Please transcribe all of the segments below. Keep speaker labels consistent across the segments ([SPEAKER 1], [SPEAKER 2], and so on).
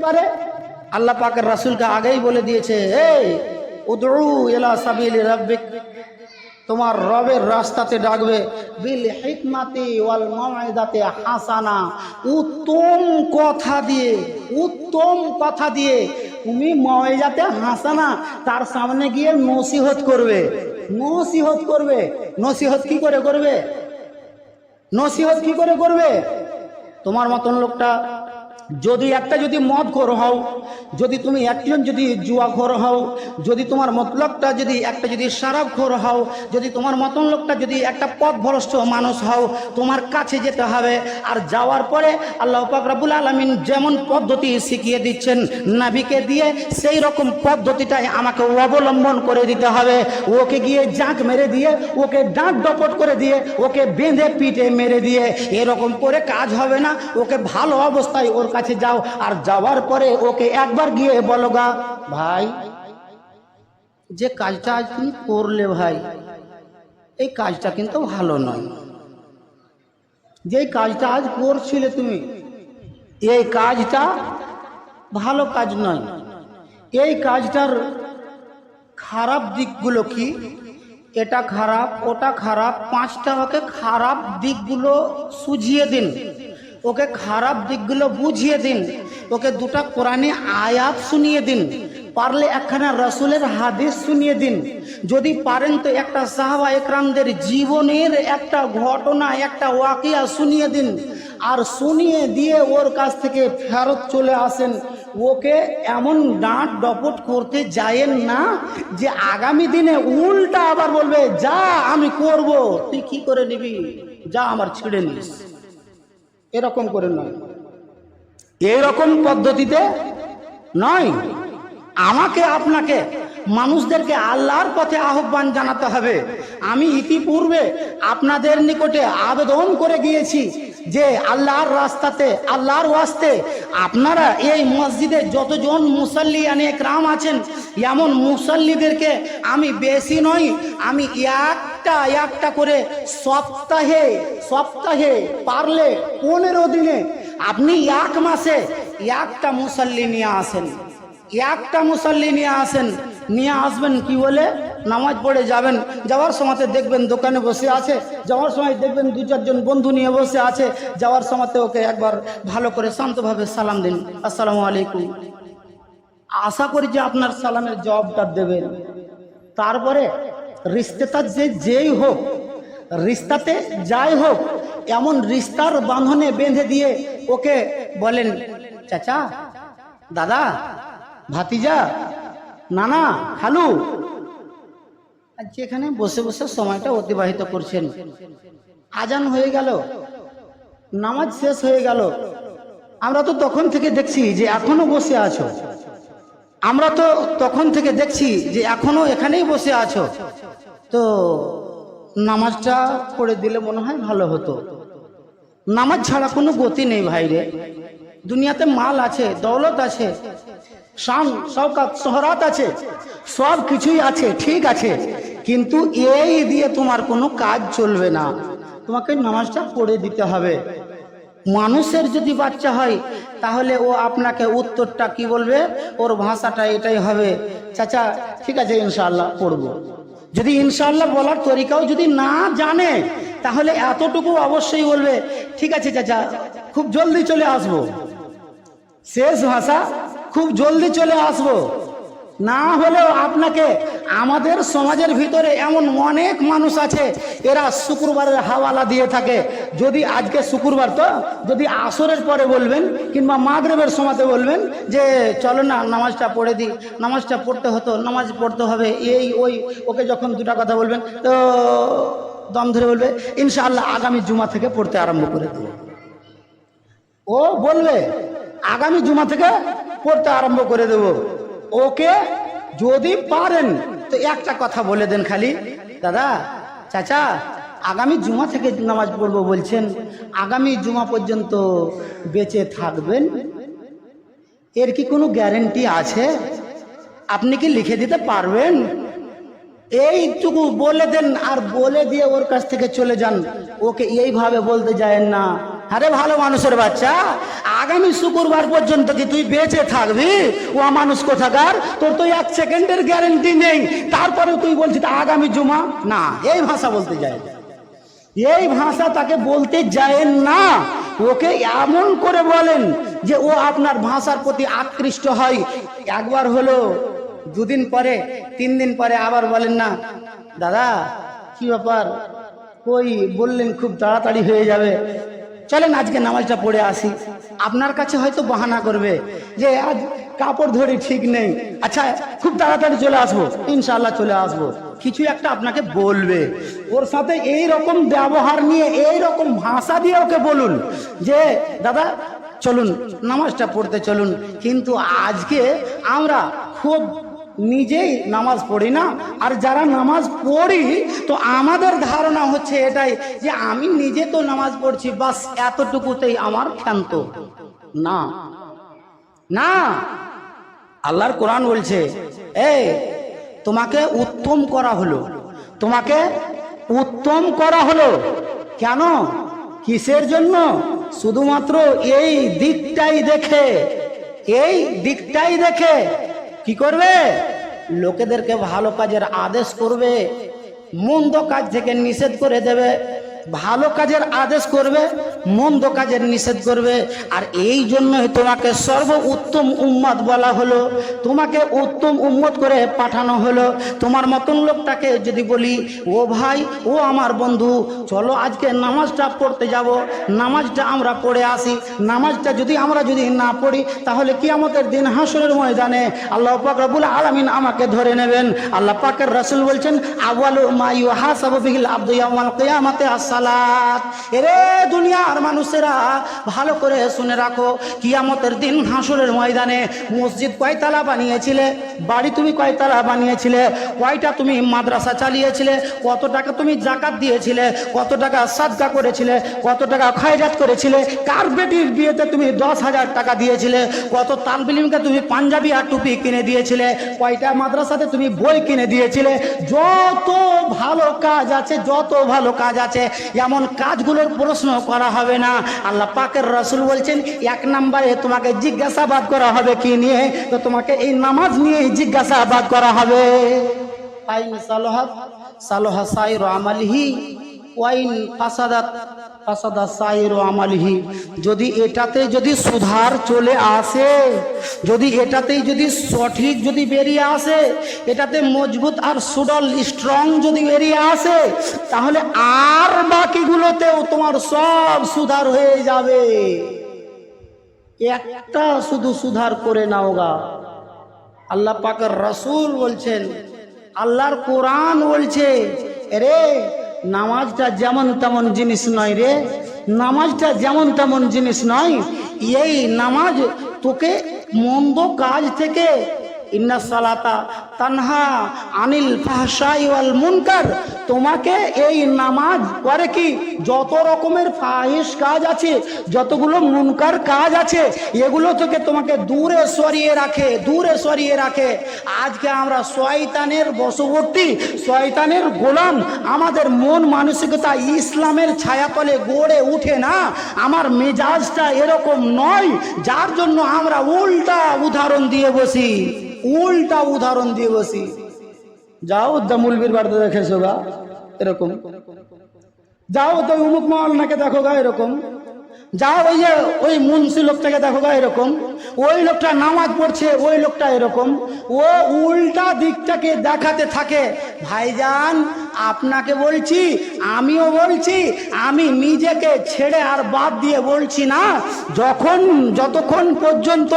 [SPEAKER 1] পারে? আল্লাহ পাকের রাসূলকে আগেই বলে দিয়েছে, এই উদউ ইলা সাবিলি রাব্বিক, তোমার রবের রাস্তাতে ডাকবে, বিল হিকমাতি ওয়াল মাউইদাতি হাসানা, উত্তম কথা দিয়ে, উত্তম কথা দিয়ে তুমি মাউইদাতে হাসানা, তার সামনে গিয়ে নসিহত করবে, নসিহত করবে। নসিহত কি করে করবে? নসিহত কি করে করবে? তোমার মতন লোকটা যদি যদি মদখোর হও, যদি তুমি একজন যদি জুয়াখোর হও, যদি তোমার মতলবটা যদি শরাবখোর হও, যদি তোমার মতন লোকটা যদি একটা পথভ্রষ্ট মানুষ হও, তোমার কাছে যেতে হবে। আর যাওয়ার পরে আল্লাহ পাক রব্বুল আলামিন যেমন পদ্ধতি শিখিয়ে দিচ্ছেন নবীকে দিয়ে, সেই রকম পদ্ধতিটাই আমাকে অবলম্বন করে দিতে হবে। ওকে গিয়ে জাঁক মেরে দিয়ে, ওকে ডাঁট ডপট করে দিয়ে, ওকে বেঁধে পিঠে মেরে দিয়ে এরকম করে কাজ হবে না। ওকে ভালো অবস্থায় ওর কাছে যাও, আর যাওয়ার পরে ওকে একবার গিয়ে বলো, গা ভাই যে কাজটা আজ তুমি করলে ভাই, এই কাজটা কিন্তু ভালো নয়। যে কাজটা আজ করছিলে তুমি, এই কাজটা ভালো কাজ নয়। এই কাজটার খারাপ দিকগুলো কি? এটা খারাপ, ওটা খারাপ, 5টা ওকে খারাপ দিকগুলো সুঝিয়ে দিন, ওকে খারাপ দিকগুলো বুঝিয়ে দিন, ওকে 2টা কোরআনি আয়াত শুনিয়ে দিন, পারলে একখানা রাসূলের হাদিস শুনিয়ে দিন, যদি পারেন তো একটা সাহাবা একরামদের জীবনের একটা ঘটনা, একটা ওয়াকিয়া শুনিয়ে দিন। আর শুনিয়ে দিয়ে ওর কাছ থেকে ফেরত চলে আসেন। ওকে এমন ডাঁট ডপট করতে যায়েন না যে আগামী দিনে উল্টা আবার বলবে, যা আমি করব, তুই কি করে নিবি, যা আমার ছেড়ে নিস। এরকম করে নয়, এইরকম পদ্ধতিতে নয়। আমাকে আপনাকে মানুষদেরকে আল্লাহর পথে আহ্বান জানাতে হবে। আমি ইতিপূর্বে আপনাদের নিকটে আবেদন করে গিয়েছি যে আল্লাহর রাস্তাতে, আল্লাহর ওয়াস্তে আপনারা এই মসজিদে যতজন মুসাল্লি একরাম আছেন, এমন মুসাল্লিদেরকে আমি বেশি নয়, আমি একটা করে সপ্তাহে পারলে 15 দিনে আপনি 1 মাসে একটা মুসাল্লি নিয়ে আসেন, একটা মুসাল্লি নিয়ে আসেন। নিয়ে আসবেন কি বলে? নামাজ পড়ে যাবেন, যাওয়ার সময় দেখবেন দোকানে বসে আছে, যাওয়ার সময় দেখবেন 2-4 জন বন্ধু নিয়ে বসে আছে, যাওয়ার সময় ওকে একবার ভালো করে শান্তভাবে সালাম দিন, আসসালামু আলাইকুম। আশা করি যে আপনার সালামের জবাবটা দেবেন। তারপরে রিশতেদার যেই হোক, রিশতাতে যাই হোক, এমন রিশতার বাঁধনে বেঁধে দিয়ে ওকে বলেন, চাচা, দাদা, ভাতিজা, নানা, খালু, আর যেখানে বসে বসে সময়টা অতিবাহিত করছেন। আজান হয়ে গেল, নামাজ শেষ হয়ে গেল, আমরা তো তখন থেকে দেখছি যে এখনো বসে আছো, আমরা তো তখন থেকে দেখছি যে এখনো এখানেই বসে আছো, তো নামাজটা পড়ে দিলে মনে হয় ভালো হতো। নামাজ ছাড়া কোনো গতি নেই ভাইরে। দুনিয়াতে মাল আছে, দৌলত আছে, শান শওকত শোহরাত আছে, সব কিছুই আছে, ঠিক আছে, কিন্তু এই দিয়ে তোমার কোনো কাজ চলবে না। তোমাকে নামাজটা পড়ে দিতে হবে। মানুষের যদি বাচ্চা হয় তাহলে ও আপনাকে উত্তরটা কি বলবে, ওর ভাষাটা এটাই হবে, চাচা ঠিক আছে ইনশাআল্লাহ পড়বো। যদি ইনশাআল্লাহ বলার তরিকাও যদি না জানে তাহলে এতটুকু অবশ্যই বলবে, ঠিক আছে চাচা, খুব জলদি চলে আসবো। শেষ ভাষা, খুব জলদি চলে আসবো। না হলেও আপনাকে, আমাদের সমাজের ভিতরে এমন অনেক মানুষ আছে, এরা শুক্রবারের হাওয়ালা দিয়ে থাকে। যদি আজকে শুক্রবার, তো যদি আসরের পরে বলবেন কিংবা মাগরিবের সময়তে বলবেন যে চলো না নামাজটা পড়ে দিই, নামাজটা পড়তে হতো, নামাজ পড়তে হবে, এই ওই, ওকে যখন 2টা কথা বলবেন তো দম ধরে বলবে ইনশাআল্লাহ আগামী জুমা থেকে পড়তে আরম্ভ করে দেব। ও বলবে আগামী জুমা থেকে পড়তে আরম্ভ করে দেব। ওকে যদি পারেন তো একটা কথা বলে দেন খালি, দাদা, চাচা, আগামী জুমা থেকে নামাজ পড়বো বলছেন, আগামী জুমা পর্যন্ত বেঁচে থাকবেন? এর কি কোনো গ্যারেন্টি আছে? আপনি কি লিখে দিতে পারবেন? এইটুকু বলে দেন, আর বলে দিয়ে ওর কাছ থেকে চলে যান। ওকে এইভাবে বলতে যায়েন না, আরে ভালো মানুষের বাচ্চা, আগামী শুক্রবার পর্যন্ত কি তুই বেঁচে থাকবি? ও মানুষ কোথাকার, তোর তো 1 সেকেন্ডের গ্যারেন্টি নেই, তারপরে তুই বলছিস আগামী জুমা। না, এই ভাষা বলতে যায়, এই ভাষা তাকে বলতে যায় না। ওকে এমন করে বলেন যে ও আপনার ভাষার প্রতি আকৃষ্ট হয়। একবার হলো, 2 দিন পরে, 3 দিন পরে আবার বলেন না, দাদা কি ব্যাপার, কই বললেন খুব তাড়াতাড়ি হয়ে যাবে, চলেন আজকে নামাজটা পড়ে আসি। আপনার কাছে হয়তো বাহানা করবে যে আজ কাপড় ধরে ঠিক নেই, আচ্ছা খুব তাড়াতাড়ি চলে আসবো, ইনশাআল্লাহ চলে আসবো, কিছু একটা আপনাকে বলবে। ওর সাথে এই রকম ব্যবহার নিয়ে, এই রকম ভাষা দিয়ে ওকে বলুন যে দাদা চলুন নামাজটা পড়তে চলুন। কিন্তু আজকে আমরা খুব নিজেই নামাজ পড়ি না, আর যারা নামাজ পড়ি তো আমাদের ধারণা হচ্ছে এটাই যে আমি নিজে তো নামাজ পড়ছি, বাস এতটুকুতেই আমার ক্ষান্ত। না না, আল্লাহর কোরআন বলছে এই তোমাকে উত্তম করা হলো, তোমাকে উত্তম করা হলো। কেন, কিসের জন্য? শুধুমাত্র এই দিকটাই দেখে, এই দিকটাই দেখে কি করবে? লোকেদেরকে ভালো কাজের আদেশ করবে, মন্দ কাজ থেকে নিষেধ করে দেবে। ভালো কাজের আদেশ করবে, মন্দ কাজের নিষেধ করবে। আর এই জন্যই তোমাকে সর্ব উত্তম উম্মত বলা হলো, তোমাকে উত্তম উম্মত করে পাঠানো হলো। তোমার মতন লোকটাকে যদি বলি ও ভাই, ও আমার বন্ধু, চলো আজকে নামাজটা পড়তে যাব, নামাজটা আমরা পড়ে আসি, নামাজটা আমরা যদি না পড়ি তাহলে কিয়ামতের দিন হাসরের ময়দানে আল্লাহ পাক রব্বুল আলামিন আমাকে ধরে নেবেন। আল্লাহ পাকের রাসূল বলছেন আউয়ালু মা ইউহাসাবু বিহিল আবদু ইয়াউমাল কিয়ামাতি সালাত। এরে দুনিয়ার মানুষেরা ভালো করে শুনে রাখো, কিয়ামতের দিন হাসরের ময়দানে মসজিদ কয়তলা বানিয়েছিলে, বাড়ি তুমি কয়তলা বানিয়েছিলে, কয়টা তুমি মাদ্রাসা চালিয়েছিলে, কত টাকা তুমি যাকাত দিয়েছিলে, কত টাকা সাদকা করেছিলে, কত টাকা খয়রাত করেছিলে, কার বেটির বিয়েতে তুমি 10,000 টাকা দিয়েছিলে, কত তালবিলিমকে তুমি পাঞ্জাবি আর টুপি কিনে দিয়েছিলে, কয়টা মাদ্রাসাতে তুমি বই কিনে দিয়েছিলে। যত ভালো কাজ আছে, যত ভালো কাজ আছে, এমন কাজগুলোর প্রশ্ন করা হবে না। আল্লাহ পাকের রাসূল বলছেন 1 নম্বরে তোমাকে জিজ্ঞাসাবাদ করা হবে কি নিয়ে? তো তোমাকে এই নামাজ নিয়ে জিজ্ঞাসাবাদ করা হবে। আইন সালাহাত সালাহা সাইরু আমালিহি ওয়াইন ফাসাদাত ফাসাদা সাইরু আমালিহি। যদি এটাতে যদি সুধার চলে আসে, যদি এটাতেই যদি সঠিক যদি বেরিয়ে আসে, এটাতে মজবুত আর সুডল স্ট্রং যদি বেরিয়ে আসে, তাহলে আর বাকিগুলোতেও তোমার সব সুধার হয়ে যাবে। একটা শুধু সুধার করে নাও গা। আল্লাহ পাকের রাসূল বলছেন, আল্লাহর কোরআন বলছে, রে নামাজটা যেমন তেমন জিনিস নয় রে, নামাজটা যেমন তেমন জিনিস নয়। এই নামাজ তোকে মন্দ কাজ থেকে, ইন্না সালাতা তানহা আনিল ফাহশাই ওয়াল মুনকার, তোমাকে এই নামাজ করে কি, যত রকমের ফাহিশ কাজ আছে, যতগুলো মুনকার কাজ আছে, এগুলো থেকে তোমাকে দূরে সরিয়ে রাখে, দূরে সরিয়ে রাখে। আজকে আমরা শয়তানের বশবর্তী, শয়তানের গোলাম, আমাদের মন মানসিকতা ইসলামের ছায়াতলে গড়ে উঠে না, আমার মেজাজটা এরকম নয়, যার জন্য আমরা উল্টা উদাহরণ দিয়ে বসি, উল্টা উদাহরণ দিয়ে বসি। যাও দামুলবির বাড়িতে দেখেছো গা এরকম, যাও তো উমুক মাওলানাকে দেখো গা এরকম, যাও ওই যে ওই মুন্সি লোকটাকে দেখো গা এরকম, ওই লোকটা নামাজ পড়ছে, ওই লোকটা এরকম। ও উল্টা দিকটাকে দেখাতে থাকে। ভাইজান আপনাকে বলছি, আমিও বলছি, আমি নিজেকে ছেড়ে আর বাদ দিয়ে বলছি না, যতক্ষণ পর্যন্ত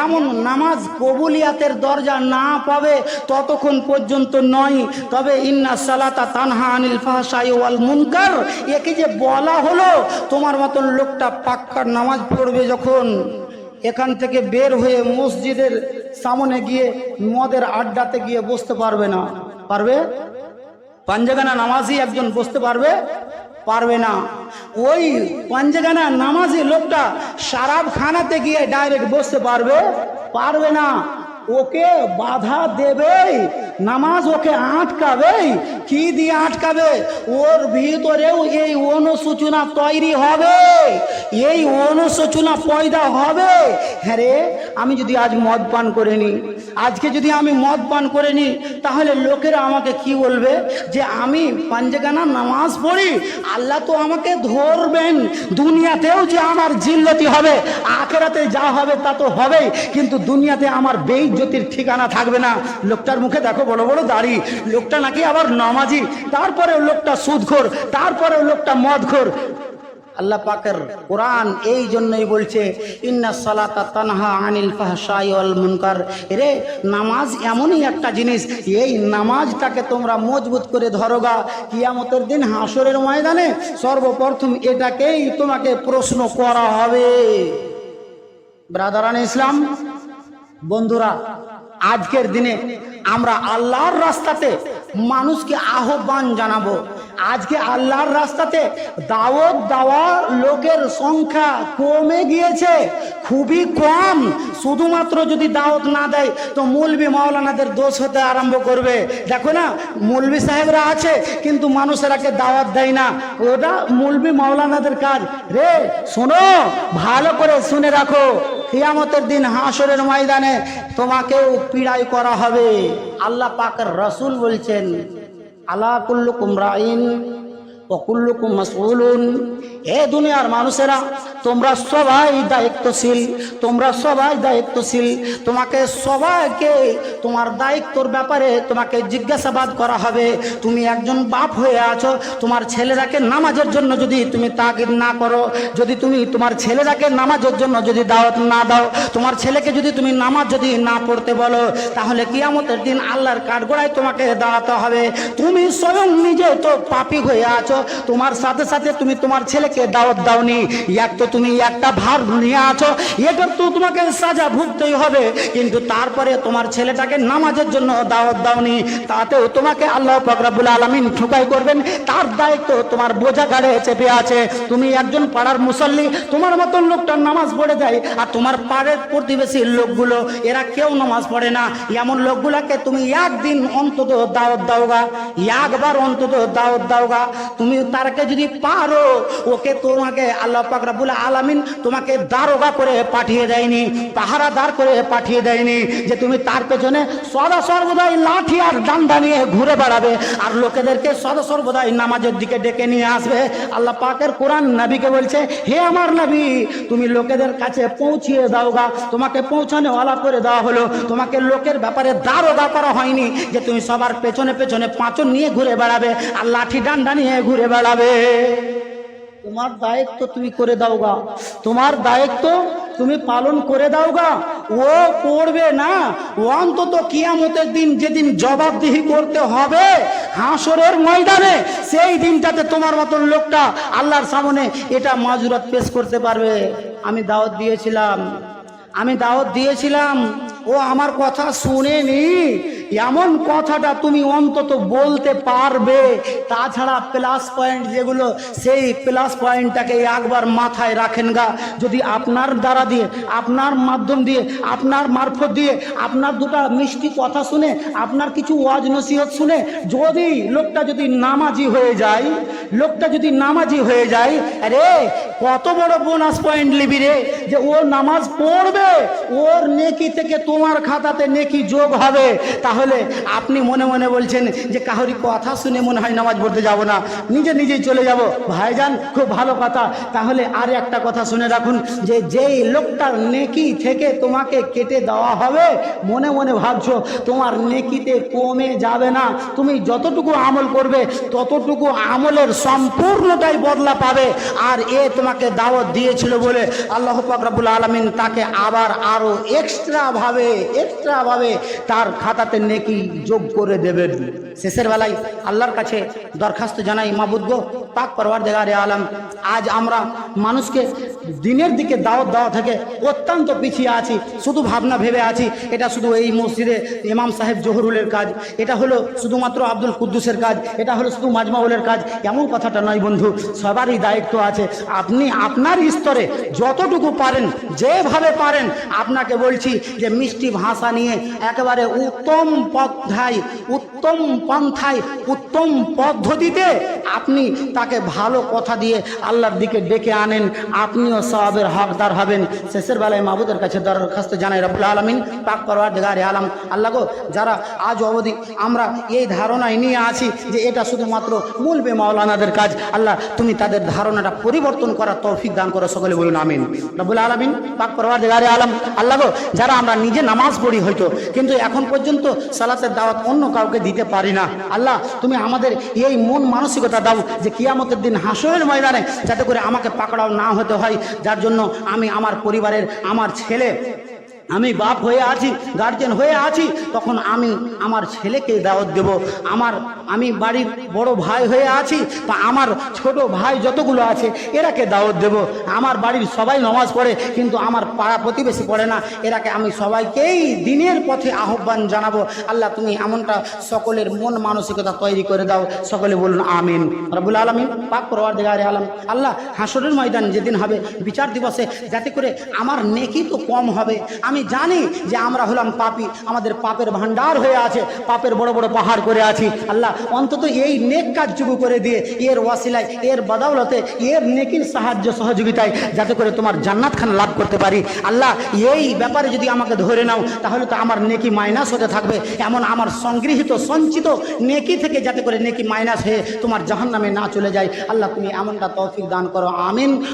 [SPEAKER 1] এমন নামাজ কবুলিয়াতের দরজা না পাবে ততক্ষণ পর্যন্ত নয়। তবে ইন্না সালাতা তানহা আনিল ফাহশাই ওয়াল মুনকার, একে যে বলা হলো, তোমার মতন লোকটা পাক্কা নামাজ পড়বে যখন, এখান থেকে বের হয়ে মসজিদের সামনে গিয়ে মদের আড্ডাতে গিয়ে বসতে পারবে না। পারবে? পাঞ্জাগানা নামাজি একজন বসতে পারবে? পারবে না। ওই পাঞ্জাগানা নামাজি লোকটা শরাব খানাতে গিয়ে ডাইরেক্ট বসতে পারবে? পারবে না। ওকে বাধা দেবেই, নামাজ ওকে আটকাবেই। কি দিয়ে আটকাবে? ওর ভিতরেও এই অনুশোচনা তৈরি হবে, এই অনুশোচনা পয়দা হবে। হ্যাঁ রে, আমি যদি আজ মদ পান করে নিই, আজকে যদি আমি মদ পান করে নিই, তাহলে লোকেরা আমাকে কি বলবে? যে আমি পাঞ্জেগানা নামাজ পড়ি, আল্লাহ তো আমাকে ধরবেন। দুনিয়াতেও যে আমার জিল্লতি হবে, আখেরাতে যা হবে তা তো হবেই, কিন্তু দুনিয়াতে আমার বেইজ্জতির ঠিকানা থাকবে না। লোকটার মুখে দেখো বড় বড় দাড়ি, লোকটা নাকি আবার নামাজি, তারপরেও লোকটা সুদখোর, তারপরেও লোকটা মদখোর। আল্লাহ পাকের কোরআন এই জন্যই বলছে, ইন্না সালাতা তানহা আনিল ফাহশাই ওয়াল মুনকার। রে, নামাজ এমনই একটা জিনিস, এই নামাজটাকে তোমরা মজবুত করে ধরোগা। কিয়ামতের দিন হাসরের ময়দানে সর্বপ্রথম এটাকেই তোমাকে প্রশ্ন করা হবে। ব্রাদারান ইসলাম, বন্ধুরা, আজকের দিনে আমরা আল্লাহর রাস্তাতে মানুষকে আহ্বান জানাবো। আজকে আল্লাহর রাস্তাতে দাওয়াত দেওয়া লোকের সংখ্যা কমে গিয়েছে, খুবই কম। শুধুমাত্র যদি দাওয়াত না দেয় তো মৌলবি মাওলানাদের দোষ হতে আরম্ভ করবে। দেখো না, মৌলবি সাহেবরা আছে কিন্তু মানুষেরাকে দাওয়াত দেয় না, ওটা মৌলবি মাওলানাদের কাজ। রে শোনো, ভালো করে শুনে রাখো, কিয়ামতের দিন হাসরের ময়দানে তোমাকেও পীড়াই করা হবে। আল্লাহ পাকের রাসূল বলছেন, আলা কুল্লুকুম রাইন ওয়া কুল্লুকুম মাসউলুন। এ দুনিয়ার মানুষেরা, তোমরা সবাই দায়িত্বশীল, তোমরা সবাই দায়িত্বশীল। তোমাকে সবাইকে তোমার দায়িত্বর ব্যাপারে তোমাকে জিজ্ঞাসাবাদ করা হবে। তুমি একজন বাপ হয়ে আছো, তোমার ছেলেরাকে নামাজের জন্য যদি তুমি তাগিদ না করো, যদি তুমি তোমার ছেলেরাকে নামাজের জন্য যদি দাওয়াত না দাও, তোমার ছেলেকে যদি তুমি নামাজ যদি না পড়তে বলো, তাহলে কিয়ামতের দিন আল্লাহর কাঠগড়ায় তোমাকে দাঁড়াতে হবে। তুমি স্বয়ং নিজে তো পাপী হয়ে আছো, তোমার সাথে সাথে তুমি তোমার ছেলেকে দাওয়াত দাওনি, এক তো তুমি একটা ভার নিয়ে আছো, এটার তো তোমাকে সাজা ভুগতেই হবে। কিন্তু তারপরে তোমার ছেলেটাকে নামাজের জন্য দাওয়াত দাওনি, তাতেও তোমাকে আল্লাহ পাক রব্বুল আলামিন ঠুকাই করবেন। তার দায়িত্ব তোমার বোঝা ঘাড়ে চেপে আছে। তুমি একজন পাড়ার মুসল্লি, তোমার মতন লোকটা নামাজ পড়ে দেয়, আর তোমার পাড়ার প্রতিবেশী লোকগুলো এরা কেউ নামাজ পড়ে না। এমন লোকগুলাকে তুমি একদিন অন্তত দাওয়াত দাওগা, একবার অন্তত দাওয়াত দাওগা। তুমি তারকে যদি পারো, ওকে তোমাকে আল্লাহ পাক রব্বুল আলামিন তোমাকে দারোগা করে পাঠিয়ে দেয়নি, পাহারাদার করে পাঠিয়ে দেয়নি যে তুমি তার পেছনে সদা সর্বদাই লাঠি আর ডান্ডা নিয়ে ঘুরে বেড়াবে আর লোকেদেরকে সদা সর্বদাই নামাজের দিকে ডেকে নিয়ে আসবে। আল্লাহ পাকের কোরআন নবীকে বলছে, হে আমার নবী, তুমি লোকেদের কাছে পৌঁছিয়ে দাওগা। তোমাকে পৌঁছানো ওয়ালা করে দেওয়া হলো, তোমাকে লোকের ব্যাপারে দারোগা করা হয়নি যে তুমি সবার পেছনে পেছনে পাঁচন নিয়ে ঘুরে বেড়াবে আর লাঠি ডান্ডা নিয়ে ঘুরে বেড়াবে। তোমার দায়িত্ব তুমি করে দাওগা, তোমার দায়িত্ব তুমি পালন করে দাওগা। ও করবে না, ও অন্তত কিয়ামতের দিন যেদিন জবাবদিহি করতে হবে হাসরের ময়দানে, সেই দিনটাতে তোমার মতন লোকটা আল্লাহর সামনে এটা মাজুরাত পেশ করতে পারবে। আমি দাওয়াত দিয়েছিলাম, ও আমার কথা শুনেনি, এমন কথাটা তুমি অন্তত বলতে পারবে। তাছাড়া প্লাস পয়েন্ট যেগুলো, সেই প্লাস পয়েন্টটাকে একবার মাথায় রাখেন গা। যদি আপনার দ্বারা দিয়ে, আপনার মাধ্যম দিয়ে, আপনার মারফত দিয়ে, আপনার দুটা মিষ্টি কথা শুনে, আপনার কিছু ওয়াজ নসিহত শুনে যদি লোকটা যদি নামাজি হয়ে যায়, লোকটা যদি নামাজি হয়ে যায়, আরে কত বড় বোনাস পয়েন্ট লিবি রে, যে ও নামাজ পড়বে, ওর নেকি থেকে তোমার খাতাতে নেকি যোগ হবে। তাহলে আপনি মনে মনে বলছেন যে কাহরি কথা শুনে মনে হয় নামাজ পড়তে যাব না, নিজে নিজেই চলে যাব। ভাইজান, খুব ভালো কথা। তাহলে আর একটা কথা শুনে রাখুন, যে যেই লোকটার নেকি থেকে তোমাকে কেটে দেওয়া হবে, মনে মনে ভাবছো তোমার নেকিতে কমে যাবে না। তুমি যতটুকু আমল করবে ততটুকু আমলের সম্পূর্ণটাই বদলা পাবে। আর এ তোমাকে দাওয়াত দিয়েছিল বলে আল্লাহ পাক রব্বুল আলামিন তাকে আবার আরো এক্সট্রা ভাবে তার খাতাতে নেকি যোগ করে দেবেন। শেষের বেলায় আল্লাহর কাছে দরখাস্ত জানাই, মাবুদ গো, পাক পরওয়ারদিগারে আলম, আজ আমরা মানুষকে দিনের দিকে দাওয়াত দেওয়া থেকে অত্যন্ত পিছিয়ে আছি, শুধু ভাবনা ভেবে আছি এটা শুধু এই মসজিদে ইমাম সাহেব জহুরুলের কাজ, এটা হলো শুধুমাত্র আব্দুল কুদ্দুসের কাজ, এটা হলো শুধু মাজমাউলের কাজ, এমন কথাটা নয় বন্ধু। সবারই দায়িত্ব আছে। আপনি আপনার স্তরে যতটুকু পারেন, যেভাবে পারেন, আপনাকে বলছি যে মিষ্টি ভাষা নিয়ে একেবারে উত্তম পন্থায়, উত্তম পন্থায়, উত্তম পদ্ধতিতে আপনি তাকে ভালো কথা দিয়ে আল্লাহর দিকে ডেকে আনেন, আপনিও সওয়াবের হকদার হবেন। শেষের বেলায় মাবুদের কাছে দরখাস্ত জানাই, রব্বুল আলামিন পাক পরওয়ারদিগারে আলম, আল্লাহ গো, যারা আজ অবধি আমরা এই ধারণায় নিয়ে আছি যে এটা শুধুমাত্র মৌলবি মাওলানাদের কাজ, আল্লাহ তুমি তাদের ধারণাটা পরিবর্তন করার তৌফিক দান করো, সকলে বলুন আমিন। রব্বুল আলামিন পাক পরওয়ারদিগারে আলম, আল্লাহ গো, যারা আমরা নিজে নামাজ পড়ি হয়তো, কিন্তু এখন পর্যন্ত সালাতের দাওয়াত অন্য কাউকে দিতে পারি না, আল্লাহ তুমি আমাদের এই মন মানসিকতা দাও যে কিয়ামতের দিন হাসরের ময়দানে যাতে করে আমাকে পাকড়াও না হতে হয়, যার জন্য আমি আমার পরিবারের, আমার ছেলে, আমি বাপ হয়ে আছি, গার্জেন হয়ে আছি, তখন আমি আমার ছেলেকে দাওয়াত দেব। আমি বাড়ির বড় ভাই হয়ে আছি, তা আমার ছোট ভাই যতগুলো আছে এরাকে দাওয়াত দেব। আমার বাড়ির সবাই নামাজ পড়ে, কিন্তু আমার পাড়া প্রতিবেশী পড়ে না, এরাকে আমি সবাইকেই দিনের পথে আহ্বান জানাবো। আল্লাহ তুমি এমনটা সকলের মন মানসিকতা তৈরি করে দাও, সকলে বলুন আমিন। রব্বুল আলামিন পাক পরওয়ারদিগারে আলম, আল্লাহ হাসরের ময়দান যেদিন হবে, বিচার দিবসে, যাতে করে আমার নেকি তো কম হবে। আমি জানি যে আমরা হলাম পাপী, আমাদের পাপের ভান্ডার হয়ে আছে, পাপের বড় বড় পাহাড় করে আছি। আল্লাহ অন্তত এই নেক কাজটুকু করে দিয়ে, এর ওয়াসিলায়, এর বদৌলতে, এর নেকির সাহায্য সহযোগিতায় যাতে করে তোমার জান্নাত খান লাভ করতে পারি। আল্লাহ এই ব্যাপারে যদি আমাকে ধরে নাও, তাহলে তো আমার নেকি মাইনাস হতে থাকবে। এমন আমার সংগৃহীত সঞ্চিত নেকি থেকে যাতে করে নেকি মাইনাস হয়ে তোমার জাহান্নামে না চলে যায়, আল্লাহ তুমি এমনটা তৌফিক দান করো, আমিন।